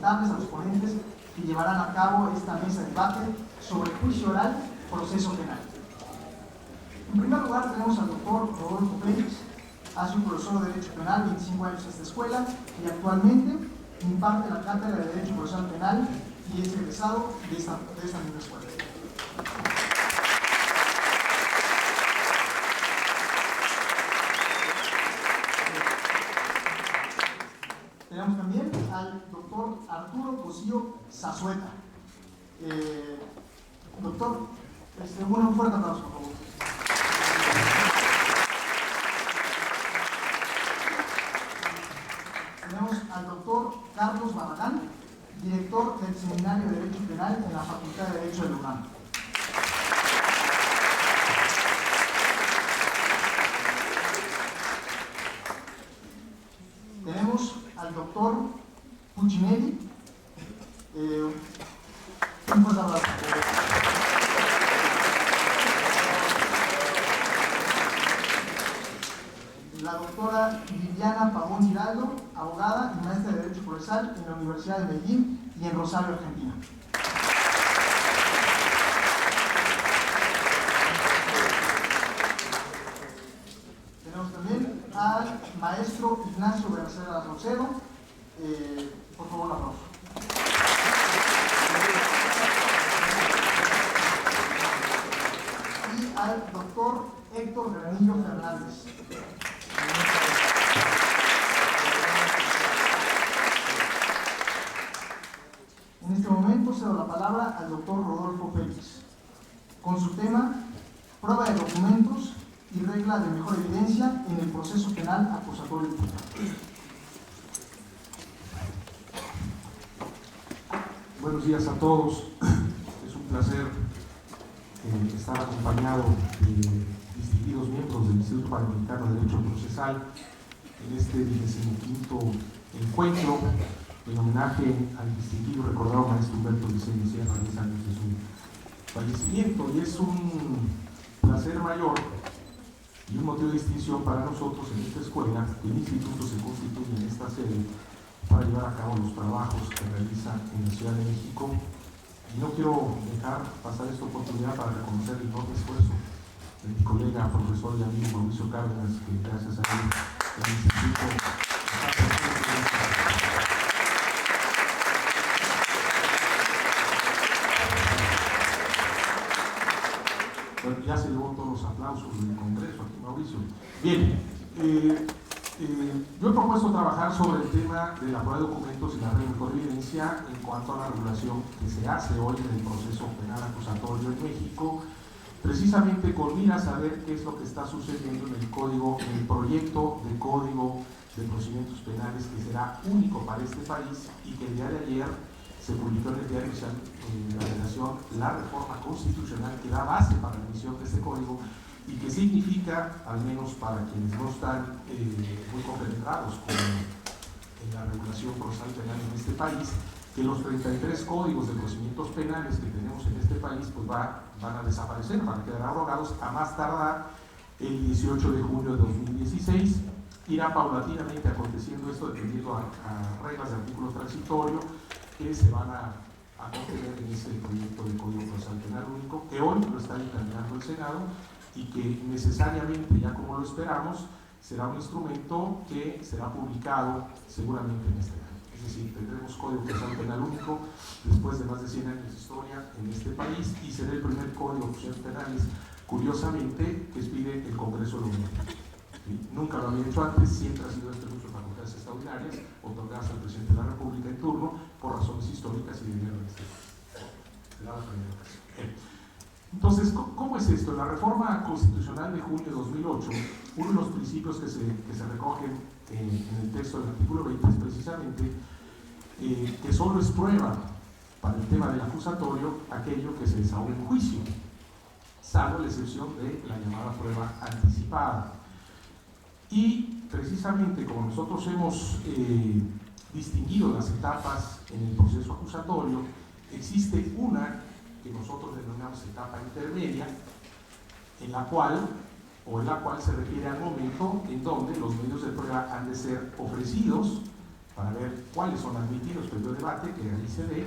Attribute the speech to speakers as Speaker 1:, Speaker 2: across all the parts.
Speaker 1: presentarles a los ponentes que llevarán a cabo esta mesa de debate sobre juicio oral, proceso penal. En primer lugar tenemos al doctor Rodolfo Félix. Ha sido profesor de Derecho Penal 25 años en esta escuela y actualmente imparte la cátedra de Derecho Procesal Penal y es egresado de esta misma escuela. Tenemos también al doctor Arturo Cosío Zazueta. Doctor, un fuerte aplauso, por favor. Tenemos al doctor Carlos Barragán, director del Seminario de Derecho Penal en la Facultad de Derecho de la UNAM. Tenemos al doctor Puccinelli. Un fuerte abrazo. La doctora Viviana Pavón Giraldo, abogada y maestra de Derecho Procesal en la Universidad de Medellín y en Rosario, Argentina. Tenemos también al maestro Ignacio Bercera Rosero. Por favor, un aplauso. Y al doctor Héctor Granillo Fernández. En este momento cedo la palabra al doctor Rodolfo Félix, con su tema Prueba de documentos y regla de mejor evidencia en el proceso penal acusatorio imputado.
Speaker 2: Buenos días a todos. Es un placer estar acompañado de distinguidos miembros del Instituto Panamericano de Derecho Procesal en este 25º encuentro en homenaje al distinguido y recordado maestro Humberto Briceño Sierra, 10 años de su fallecimiento. Y es un placer mayor y un motivo de distinción para nosotros en esta escuela que el instituto se constituye en esta sede para llevar a cabo los trabajos que realiza en la Ciudad de México. Y no quiero dejar pasar esta oportunidad para reconocer el enorme esfuerzo de mi colega, profesor y amigo Mauricio Cárdenas, que gracias a él el instituto bueno, ya se llevó todos los aplausos del Congreso aquí, Mauricio. Bien, yo he propuesto trabajar sobre el tema de la prueba de documentos y la regla de mejor evidencia en cuanto a la regulación que se hace hoy en el proceso penal acusatorio en México, precisamente con miras a ver qué es lo que está sucediendo en el código, en el proyecto de código de procedimientos penales que será único para este país y que el día de ayer se publicó en el Diario Oficial de la Federación la reforma constitucional que da base para la emisión de este código y que significa, al menos para quienes no están muy compenetrados con la regulación procesal penal en este país, que los 33 códigos de procedimientos penales que tenemos en este país pues van a desaparecer, van a quedar abrogados a más tardar el 18 de junio de 2016. Irá paulatinamente aconteciendo esto dependiendo a reglas de artículos transitorios que se van a contener en ese proyecto de Código Procesal Penal Único, que hoy lo está dictaminando el Senado y que necesariamente, ya como lo esperamos, será un instrumento que será publicado seguramente en este año. Es decir, tendremos Código Procesal Penal Único después de más de 100 años de historia en este país y será el primer Código de Procedimientos Penales, curiosamente, que expide el Congreso de la Unión. ¿Sí? Nunca lo había hecho antes, siempre ha sido este uso de facultades extraordinarias otorgadas al presidente de la República en turno por razones históricas y de dinero de este país. Será la primera ocasión. Entonces, ¿cómo es esto? En la reforma constitucional de junio de 2008, uno de los principios que se recogen en el texto del artículo 20 es precisamente que solo es prueba para el tema del acusatorio aquello que se desahoga en juicio, salvo la excepción de la llamada prueba anticipada. Y precisamente como nosotros hemos distinguido las etapas en el proceso acusatorio, existe una que nosotros denominamos etapa intermedia, en la cual se refiere al momento en donde los medios de prueba han de ser ofrecidos para ver cuáles son admitidos, previo debate, que ahí se dé,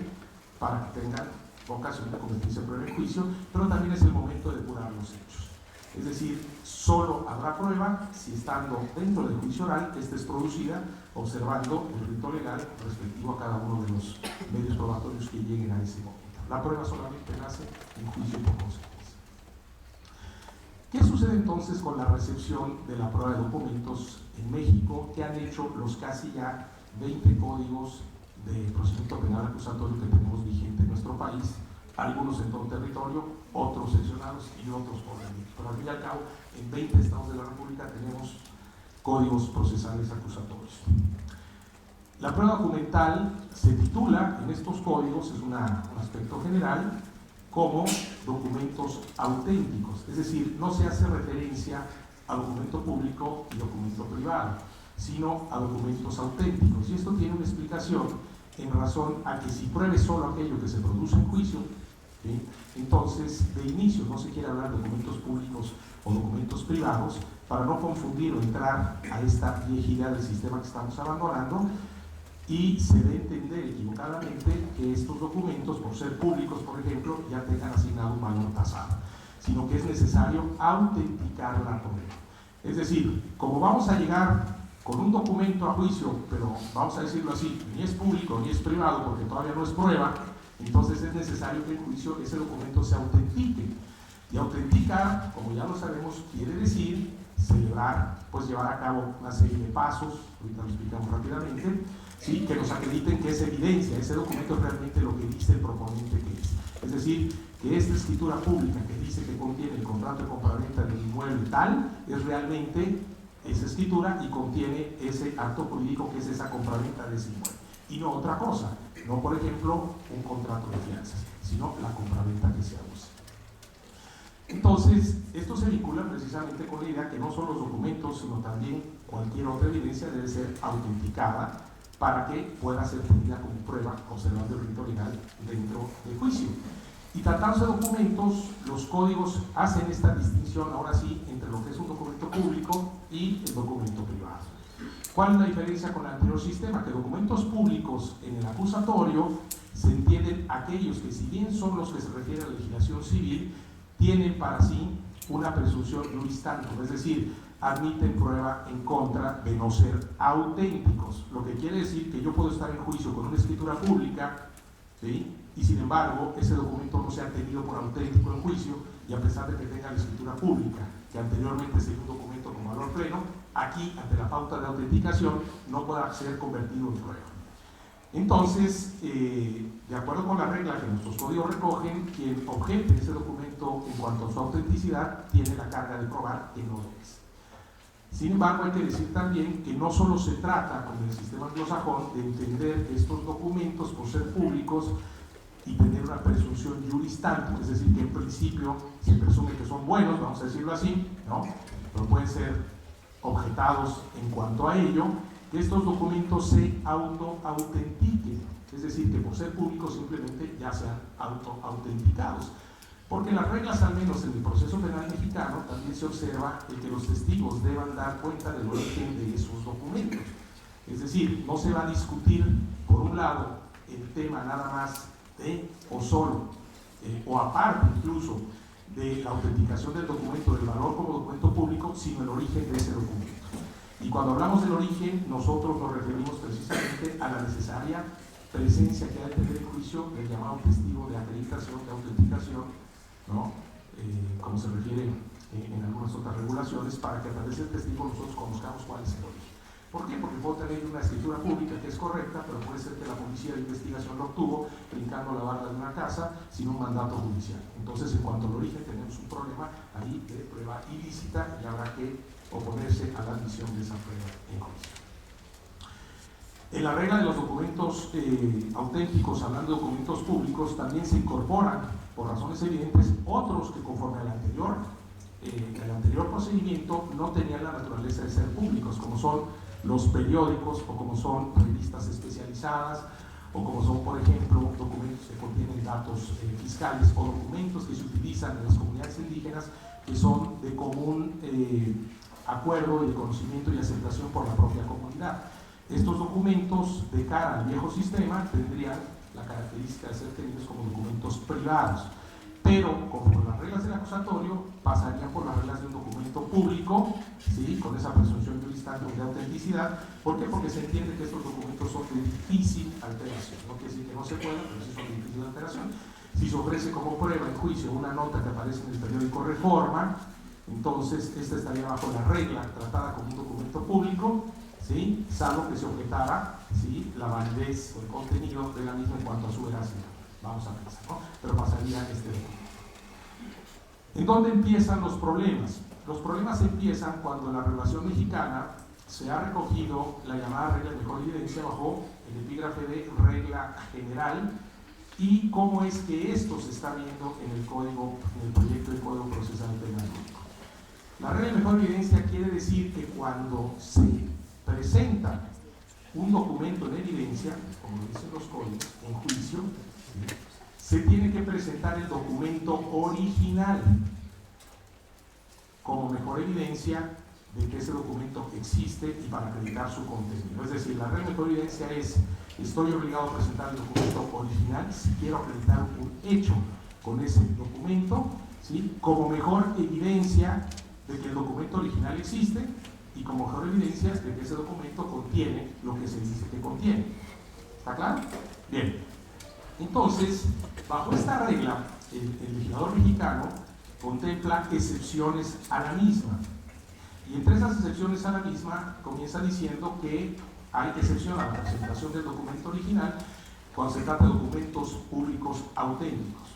Speaker 2: para que tengan ocasión de convertirse en prueba en juicio, pero también es el momento de depurar los hechos. Es decir, solo habrá prueba si estando dentro del juicio oral, esta es producida observando el rito legal respectivo a cada uno de los medios probatorios que lleguen a ese momento. La prueba solamente nace en juicio por consecuencia. ¿Qué sucede entonces con la recepción de la prueba de documentos en México? ¿Qué han hecho los casi ya 20 códigos de procedimiento penal acusatorio que tenemos vigente en nuestro país? Algunos en todo el territorio, otros seccionados y otros por el mundo. Pero al fin y al cabo, en 20 estados de la República tenemos códigos procesales acusatorios. La prueba documental se titula en estos códigos, es un aspecto general, como documentos auténticos, es decir, no se hace referencia a documento público y documento privado, sino a documentos auténticos. Y esto tiene una explicación en razón a que si pruebe solo aquello que se produce en juicio, ¿sí?, entonces de inicio no se quiere hablar de documentos públicos o documentos privados para no confundir o entrar a esta viejidad del sistema que estamos abandonando, y se debe entender equivocadamente que estos documentos, por ser públicos, por ejemplo, ya tengan asignado un valor tasado, sino que es necesario autenticar la prueba. Es decir, como vamos a llegar con un documento a juicio, pero vamos a decirlo así, ni es público ni es privado porque todavía no es prueba, entonces es necesario que en juicio ese documento se autentique. Y autenticar, como ya lo sabemos, quiere decir celebrar, pues llevar a cabo una serie de pasos, ahorita lo explicamos rápidamente, ¿sí?, que nos acrediten que es evidencia, ese documento es realmente lo que dice el proponente que es. Es decir, que esta escritura pública que dice que contiene el contrato de compraventa del inmueble tal, es realmente esa escritura y contiene ese acto jurídico que es esa compraventa de ese inmueble. Y no otra cosa, no por ejemplo un contrato de fianzas, sino la compraventa que se use. Entonces, esto se vincula precisamente con la idea que no solo los documentos, sino también cualquier otra evidencia debe ser autenticada para que pueda ser tenida como prueba observando el rito legal dentro del juicio. Y tratándose de documentos, los códigos hacen esta distinción ahora sí entre lo que es un documento público y el documento privado. ¿Cuál es la diferencia con el anterior sistema? Que documentos públicos en el acusatorio se entienden aquellos que, si bien son los que se refieren a la legislación civil, tienen para sí una presunción juris tantum, es decir, admiten prueba en contra de no ser auténticos, lo que quiere decir que yo puedo estar en juicio con una escritura pública, ¿sí?, y sin embargo ese documento no se ha tenido por auténtico en juicio, y a pesar de que tenga la escritura pública, que anteriormente sería un documento con valor pleno, aquí ante la pauta de autenticación no pueda ser convertido en prueba. Entonces, de acuerdo con la regla que nuestros códigos recogen, quien objete ese documento en cuanto a su autenticidad tiene la carga de probar que no lo es. Sin embargo, hay que decir también que no solo se trata, como en el sistema anglosajón, de entender que estos documentos, por ser públicos y tener una presunción juris tantum, es decir, que en principio se presume que son buenos, vamos a decirlo así, ¿no?, pero pueden ser objetados en cuanto a ello, que estos documentos se auto-autentiquen, es decir, que por ser públicos simplemente ya sean auto-autenticados. Porque las reglas, al menos en el proceso penal mexicano, también se observa el que los testigos deban dar cuenta del origen de esos documentos. Es decir, no se va a discutir, por un lado, el tema nada más de, o solo, o aparte incluso, de la autenticación del documento, del valor como documento público, sino el origen de ese documento. Y cuando hablamos del origen, nosotros nos referimos precisamente a la necesaria presencia que ha de tener el juicio del llamado testigo de acreditación, de autenticación, ¿no?, como se refiere en algunas otras regulaciones, para que a través del testigo nosotros conozcamos cuál es el origen. ¿Por qué? Porque puedo tener una escritura pública que es correcta, pero puede ser que la policía de investigación lo obtuvo brincando la barra de una casa sin un mandato judicial. Entonces, en cuanto al origen, tenemos un problema ahí de prueba ilícita y habrá que oponerse a la admisión de esa prueba en juicio. En la regla de los documentos auténticos, hablando de documentos públicos, también se incorporan, por razones evidentes, otros que conforme al anterior procedimiento no tenían la naturaleza de ser públicos, como son los periódicos, o como son revistas especializadas, o como son, por ejemplo, documentos que contienen datos fiscales, o documentos que se utilizan en las comunidades indígenas que son de común acuerdo y de conocimiento y aceptación por la propia comunidad. Estos documentos de cara al viejo sistema tendrían la característica de ser tenidos como documentos privados, pero como las reglas del acusatorio pasarían por las reglas de un documento público, ¿sí? Con esa presunción de de autenticidad. ¿Por qué? Porque se entiende que estos documentos son de difícil alteración. No quiere decir que no se puedan, pero sí son de difícil alteración. Si se ofrece como prueba en juicio una nota que aparece en el periódico Reforma, entonces esta estaría bajo la regla tratada como un documento público, ¿sí? Salvo que se objetara, ¿sí?, la validez o el contenido de la misma en cuanto a su veracidad. Vamos a pensar, ¿no? Pero pasaría este documento. ¿En dónde empiezan los problemas? Los problemas empiezan cuando en la regulación mexicana se ha recogido la llamada regla de mejor evidencia bajo el epígrafe de regla general y cómo es que esto se está viendo en el código, en el proyecto de Código Procesal Penal. La regla de mejor evidencia quiere decir que cuando se presenta un documento en evidencia, como dicen los códigos, en juicio, ¿sí?, se tiene que presentar el documento original como mejor evidencia de que ese documento existe y para acreditar su contenido. Es decir, la regla de mejor evidencia es: estoy obligado a presentar el documento original si quiero acreditar un hecho con ese documento, ¿sí?, como mejor evidencia de que el documento original existe y como mejor evidencia de que ese documento contiene lo que se dice que contiene. ¿Está claro? Bien. Entonces, bajo esta regla, el legislador mexicano contempla excepciones a la misma. Y entre esas excepciones a la misma comienza diciendo que hay excepción a la presentación del documento original cuando se trata de documentos públicos auténticos.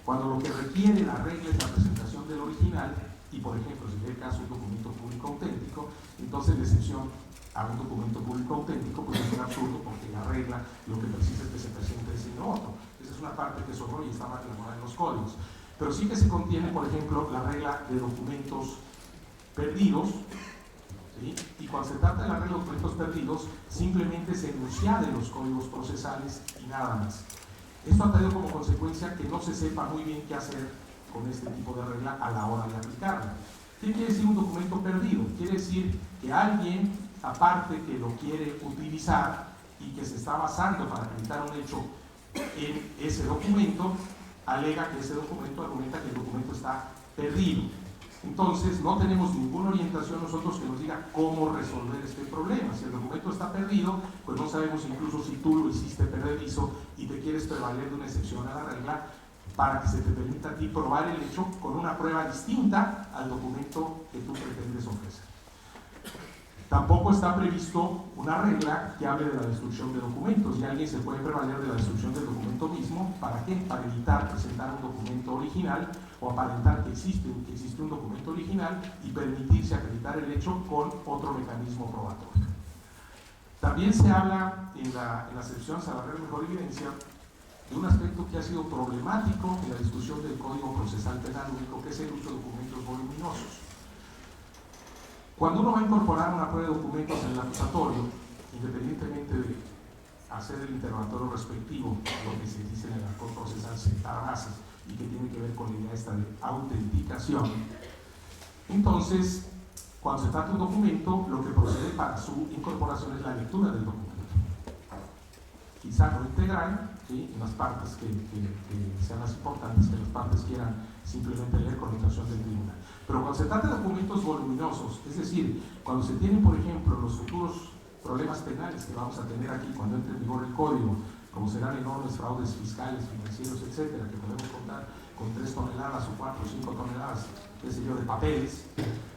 Speaker 2: Cuando lo que requiere la regla es la presentación del original, y por ejemplo, si en el caso un documento público auténtico, entonces la excepción a un documento público auténtico pues es un absurdo, porque la regla lo que precisa es que se presente ese otro. Esa es una parte que sobró y está mal elaborada en los códigos. Pero sí que se contiene, por ejemplo, la regla de documentos perdidos, ¿sí? Y cuando se trata de la regla de documentos perdidos, simplemente se enuncia de los códigos procesales y nada más. Esto ha traído como consecuencia que no se sepa muy bien qué hacer con este tipo de regla a la hora de aplicarla. ¿Qué quiere decir un documento perdido? Quiere decir que alguien, aparte que lo quiere utilizar y que se está basando para acreditar un hecho en ese documento, alega que ese documento argumenta que el documento está perdido. Entonces, no tenemos ninguna orientación nosotros que nos diga cómo resolver este problema. Si el documento está perdido, pues no sabemos incluso si tú lo hiciste perdedizo y te quieres prevaler de una excepción a la regla para que se te permita a ti probar el hecho con una prueba distinta al documento que tú pretendes ofrecer. Tampoco está previsto una regla que hable de la destrucción de documentos, y alguien se puede prevaler de la destrucción del documento mismo. ¿Para qué? Para evitar presentar un documento original o aparentar que existe un documento original y permitirse acreditar el hecho con otro mecanismo probatorio. También se habla en las excepciones a la regla de mejor evidencia de un aspecto que ha sido problemático en la discusión del Código Procesal Penal Único, que es el uso de documentos voluminosos. Cuando uno va a incorporar una prueba de documentos en el acusatorio, independientemente de hacer el interrogatorio respectivo, lo que se dice en el acto procesal, sentar bases, y que tiene que ver con la idea esta de autenticación, entonces, cuando se trata de un documento, lo que procede para su incorporación es la lectura del documento. Quizá no integral, ¿sí?, en las partes que sean las importantes, que las partes quieran simplemente leer con la intención del tribunal. Pero cuando se trata de documentos voluminosos, es decir, cuando se tienen, por ejemplo, los futuros problemas penales que vamos a tener aquí cuando entre en vigor el código, como serán enormes fraudes fiscales, financieros, etcétera, que podemos contar con 3 toneladas o 4 o 5 toneladas, qué sé yo, de papeles,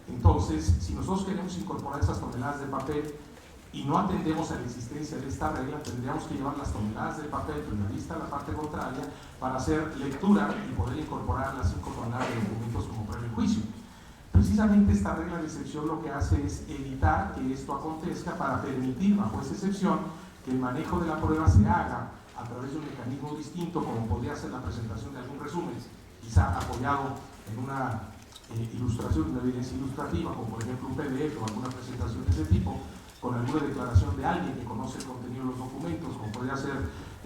Speaker 2: entonces, si nosotros queremos incorporar esas toneladas de papel y no atendemos a la existencia de esta regla, tendríamos que llevar las toneladas de papel primavista a la parte contraria para hacer lectura y poder incorporar las 5 toneladas de documentos como previo juicio. Precisamente esta regla de excepción lo que hace es evitar que esto acontezca, para permitir bajo esa excepción que el manejo de la prueba se haga a través de un mecanismo distinto, como podría ser la presentación de algún resumen, quizá apoyado en una ilustración, una evidencia ilustrativa, como por ejemplo un PDF o alguna presentación de ese tipo, con alguna declaración de alguien que conoce el contenido de los documentos, como podría ser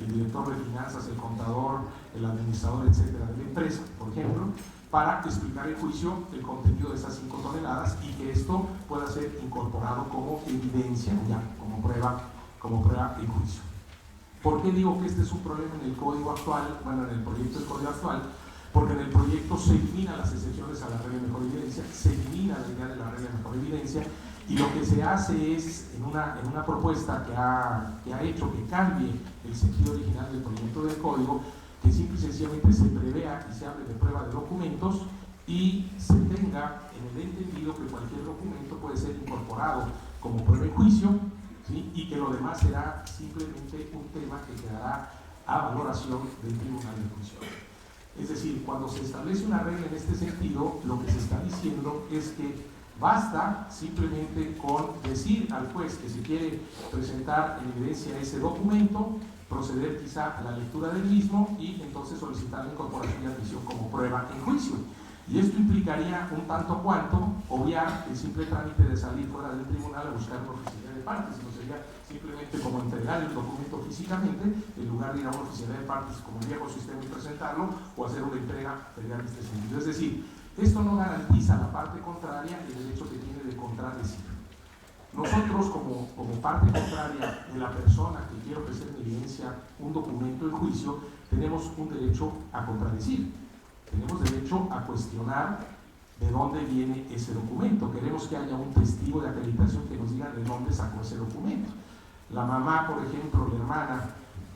Speaker 2: el director de finanzas, el contador, el administrador, etcétera, de la empresa, por ejemplo, para explicar en juicio el contenido de esas 5 toneladas y que esto pueda ser incorporado como evidencia, ya como prueba en juicio. ¿Por qué digo que este es un problema en el código actual? Bueno, en el proyecto del código actual, porque en el proyecto se eliminan las excepciones a la regla de mejor evidencia, se elimina la idea de la regla de mejor evidencia, y lo que se hace es, en una propuesta que ha hecho que cambie el sentido original del proyecto del código, que simple y sencillamente se prevea y se hable de prueba de documentos y se tenga en el entendido que cualquier documento puede ser incorporado como prueba en juicio, ¿sí? Y que lo demás será simplemente un tema que quedará a valoración del tribunal de juicio. Es decir, cuando se establece una regla en este sentido, lo que se está diciendo es que basta simplemente con decir al juez que se quiere presentar en evidencia ese documento, proceder quizá a la lectura del mismo y entonces solicitar la incorporación y admisión como prueba en juicio. Y esto implicaría un tanto cuanto obviar el simple trámite de salir fuera del tribunal a buscar una oficialidad de partes, sino sería simplemente como entregar el documento físicamente en lugar de ir a una oficialidad de partes como el viejo sistema y presentarlo, o hacer una entrega federal en este sentido. Es decir, esto no garantiza a la parte contraria el derecho que tiene de contradecir. Nosotros, como parte contraria de la persona que quiere ofrecer en evidencia un documento en juicio, tenemos un derecho a contradecir, tenemos derecho a cuestionar de dónde viene ese documento. Queremos que haya un testigo de acreditación que nos diga de dónde sacó ese documento. La mamá, por ejemplo, la hermana,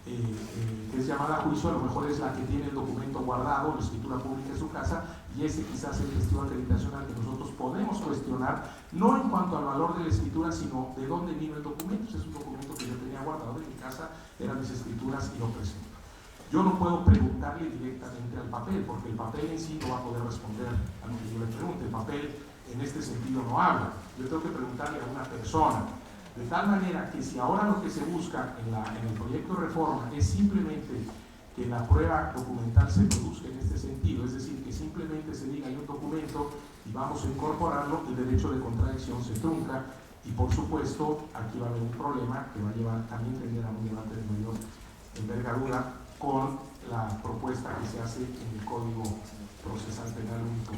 Speaker 2: que es llamada a juicio, a lo mejor es la que tiene el documento guardado, la escritura pública en su casa, y ese quizás es el testigo de acreditación al que nosotros podemos cuestionar, no en cuanto al valor de la escritura, sino de dónde vino el documento. Ese es un documento que yo tenía guardado en mi casa, eran mis escrituras y lo presento. Yo no puedo preguntarle directamente al papel, porque el papel en sí no va a poder responder a lo que yo le pregunte. El papel en este sentido no habla. Yo tengo que preguntarle a una persona. De tal manera que si ahora lo que se busca en el proyecto de reforma es simplemente que la prueba documental se produzca en este sentido, es decir, que simplemente se diga hay un documento y vamos a incorporarlo, el derecho de contradicción se trunca y por supuesto aquí va a haber un problema que va a llevar también a un debate de mayor envergadura con la propuesta que se hace en el Código Procesal Penal Único.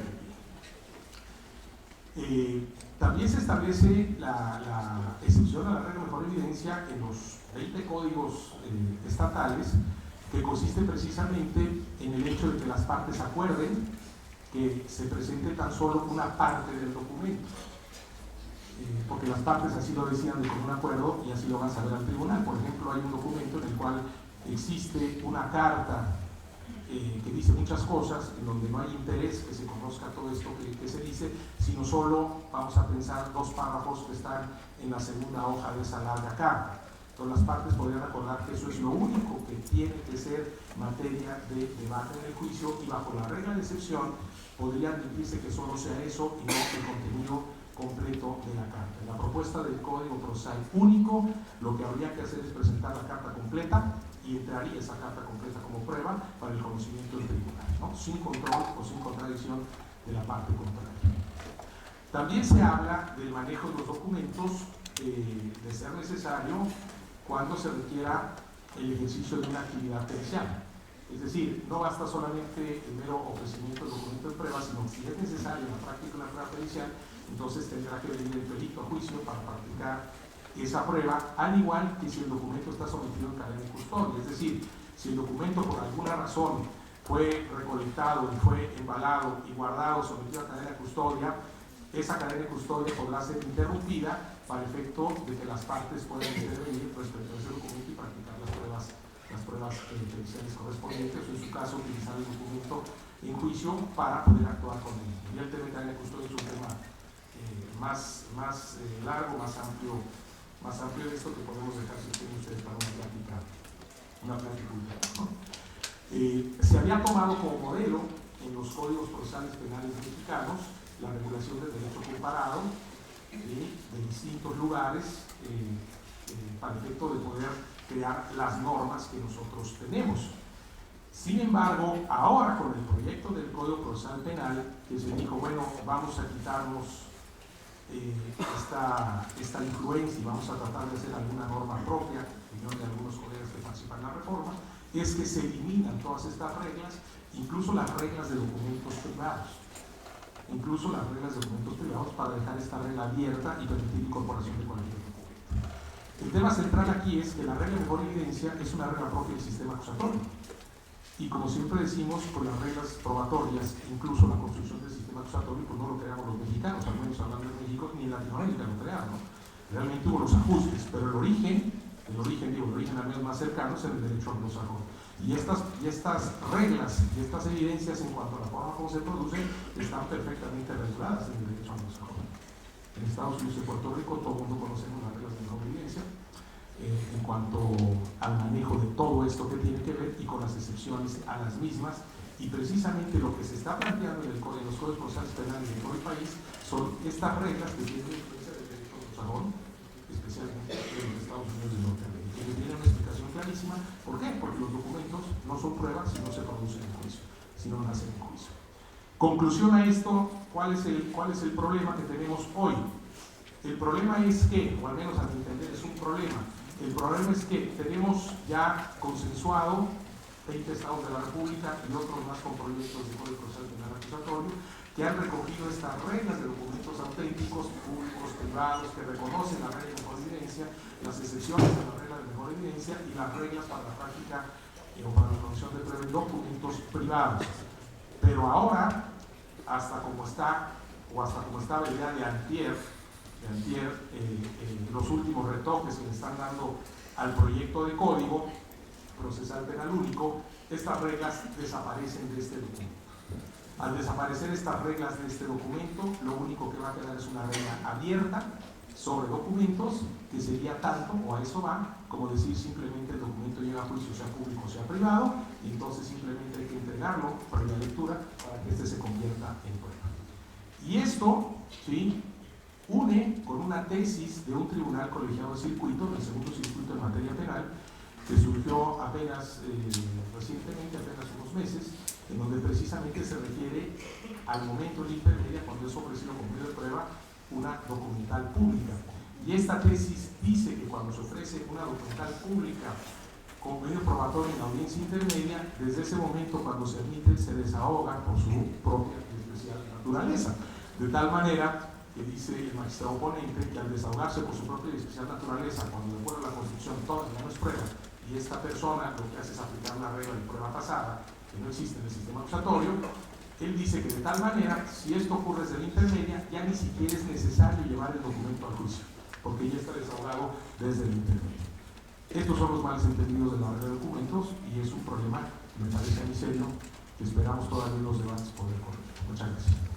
Speaker 2: También se establece la excepción a la regla de mejor evidencia en los 20 códigos estatales, que consiste precisamente en el hecho de que las partes acuerden que se presente tan solo una parte del documento, porque las partes así lo decidan de común acuerdo y así lo van a saber al tribunal. Por ejemplo, hay un documento en el cual existe una carta que dice muchas cosas, en donde no hay interés que se conozca todo esto que se dice, sino solo vamos a pensar 2 párrafos que están en la segunda hoja de esa larga carta. Entonces las partes podrían acordar que eso es lo único que tiene que ser materia de debate en el juicio, y bajo la regla de excepción podría admitirse que solo sea eso y no el contenido completo de la carta. En la propuesta del Código Procesal Único, lo que habría que hacer es presentar la carta completa y entraría esa carta completa como prueba para el conocimiento del tribunal, ¿no? Sin control o sin contradicción de la parte contraria. También se habla del manejo de los documentos, de ser necesario cuando se requiera el ejercicio de una actividad pericial. Es decir, no basta solamente el mero ofrecimiento del documento de prueba, sino que si es necesario la práctica de una prueba pericial, entonces tendrá que venir el perito a juicio para practicar esa prueba, al igual que si el documento está sometido en cadena de custodia. Es decir, si el documento por alguna razón fue recolectado y fue embalado y guardado, sometido a cadena de custodia, esa cadena de custodia podrá ser interrumpida para efecto de que las partes puedan intervenir respecto a ese documento y practicar las pruebas periciales correspondientes, o en su caso utilizar el documento en juicio para poder actuar con él. Y el tema de cadena de custodia es un tema más largo, más amplio de esto, que podemos dejar si quieren ustedes para una plática ¿no? Se había tomado como modelo en los códigos procesales penales mexicanos la regulación del derecho comparado de distintos lugares para efecto de poder crear las normas que nosotros tenemos. Sin embargo, ahora con el proyecto del Código Procesal Penal, que se dijo, bueno, vamos a quitarnos esta influencia y vamos a tratar de hacer alguna norma propia opinión de algunos colegas que participan en la reforma, es que se eliminan todas estas reglas, incluso las reglas de documentos privados. Incluso las reglas de documentos privados, para dejar esta regla abierta y permitir incorporación de cualquier documento. El tema central aquí es que la regla de mejor evidencia es una regla propia del sistema acusatorio. Y como siempre decimos, con las reglas probatorias, incluso la construcción del sistema acusatorio, pues no lo creamos los mexicanos, al menos hablando de México, ni en Latinoamérica lo crearon, ¿no? Realmente hubo los ajustes, pero el origen al menos más cercano es el derecho anglosajón. Y estas reglas y estas evidencias en cuanto a la forma como se producen están perfectamente reguladas en el derecho anglosajón. En Estados Unidos y Puerto Rico todo el mundo conocemos las reglas de mejor evidencia en cuanto al manejo de todo esto que tiene que ver y con las excepciones a las mismas. Y precisamente lo que se está planteando en los códigos procesales penales de todo el país son estas reglas que tienen influencia del derecho anglosajón, especialmente en los Estados Unidos de Norteamérica. Y tiene una explicación clarísima. ¿Por qué? Porque los documentos no son pruebas si no se producen en juicio, si no nacen en juicio. Conclusión a esto, ¿cuál es el problema que tenemos hoy? El problema es que, o al menos a mi entender es un problema, el problema es que tenemos ya consensuado 20 estados de la República y otros más con proyectos de Código Procesal Penal Acusatorio que han recogido estas reglas de documentos auténticos, públicos, privados, que reconocen la regla de mejor evidencia, las excepciones de la regla de mejor evidencia y las reglas para la práctica o para la producción de pruebas en documentos privados. Pero ahora, hasta como estaba el día de antier, los últimos retoques que le están dando al proyecto de Código Procesal Penal Único, estas reglas desaparecen de este documento. Al desaparecer estas reglas de este documento, lo único que va a quedar es una regla abierta sobre documentos, que sería tanto, o a eso va, como decir simplemente el documento llega a juicio, sea público o sea privado, y entonces simplemente hay que entregarlo para la lectura para que este se convierta en prueba. Y esto, ¿sí?, une con una tesis de un tribunal colegiado de circuito, del segundo circuito en materia penal, que surgió apenas recientemente, apenas unos meses, en donde precisamente se refiere al momento de intermedia, cuando es ofrecido como medio de prueba una documental pública. Y esta tesis dice que cuando se ofrece una documental pública como medio probatorio en la audiencia intermedia, desde ese momento, cuando se admite, se desahoga por su propia y especial naturaleza. De tal manera que dice el magistrado oponente que al desahogarse por su propia y especial naturaleza, cuando de acuerdo a la Constitución todas no es prueba, y esta persona lo que hace es aplicar una regla de prueba pasada que no existe en el sistema acusatorio, él dice que de tal manera, si esto ocurre desde la intermedia, ya ni siquiera es necesario llevar el documento al juicio, porque ya está desahogado desde el intermedio. Estos son los males entendidos de la regla de documentos y es un problema, me parece a mí serio, que esperamos todavía en los debates poder corregir. Muchas gracias.